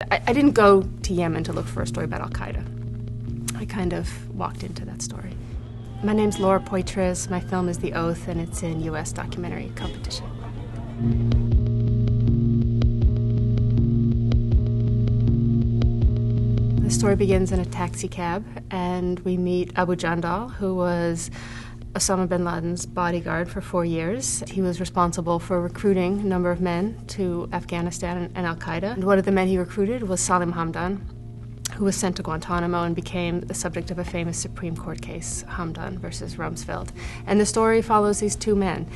I didn't go to Yemen to look for a story about Al-Qaeda. I kind of walked into that story. My name's Laura Poitras. My film is The Oath, and it's in U.S. documentary competition. The story begins in a taxi cab, and we meet Abu Jandal, who was Osama bin Laden's bodyguard for 4 years. He was responsible for recruiting a number of men to Afghanistan and Al-Qaeda. And one of the men he recruited was Salim Hamdan, who was sent to Guantanamo and became the subject of a famous Supreme Court case, Hamdan versus Rumsfeld. And the story follows these two men.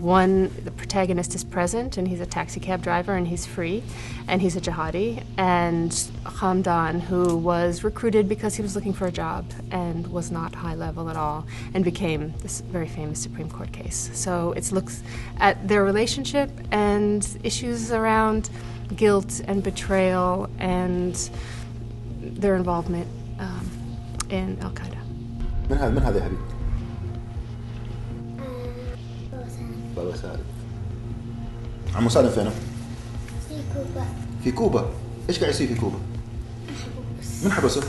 One, the protagonist is present, and he's a taxi cab driver, and he's free, and he's a jihadi. And Hamdan, who was recruited because he was looking for a job and was not high level at all, and became this very famous Supreme Court case. So it looks at their relationship and issues around guilt and betrayal and their involvement in Al-Qaeda. من هذا يا حبيبي؟ بابا سالم. بابا سالم. عمو سالم فينه؟ في كوبا. في كوبا؟ ايش قاعد يصير في كوبا؟ محبوس. من حبسه؟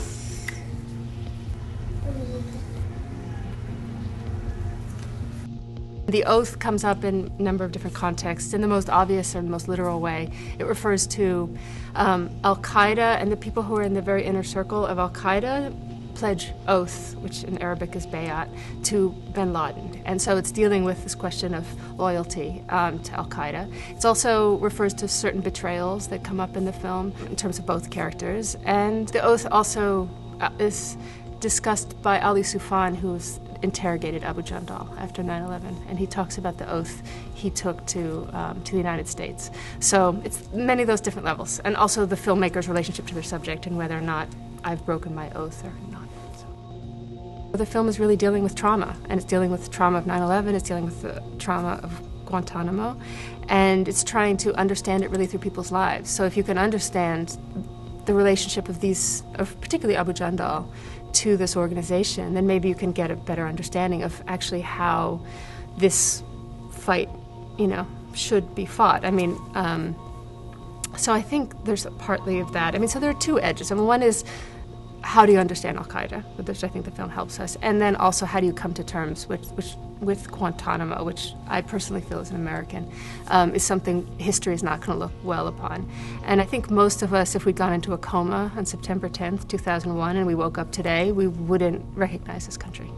The oath comes up in a number of different contexts. In the most obvious or the most literal way, it refers to Al-Qaeda and the people who are in the very inner circle of Al-Qaeda pledge oath, which in Arabic is bayat, to bin Laden. And so it's dealing with this question of loyalty to Al-Qaeda. It also refers to certain betrayals that come up in the film in terms of both characters. And the oath also is discussed by Ali Soufan, who's interrogated Abu Jandal after 9/11, and he talks about the oath he took to the United States. So it's many of those different levels, and also the filmmaker's relationship to their subject and whether or not I've broken my oath or not. So the film is really dealing with trauma, and it's dealing with the trauma of 9/11, it's dealing with the trauma of Guantanamo, and it's trying to understand it really through people's lives. So if you can understand the relationship of particularly Abu Jandal, to this organization, then maybe you can get a better understanding of actually how this fight, should be fought. I mean, so I think there's partly of that. I mean, so there are two edges. I mean, one is how do you understand Al-Qaeda, which I think the film helps us, and then also how do you come to terms with Guantanamo, which I personally feel as an American is something history is not going to look well upon. And I think most of us, if we'd gone into a coma on September 10th, 2001, and we woke up today, we wouldn't recognize this country.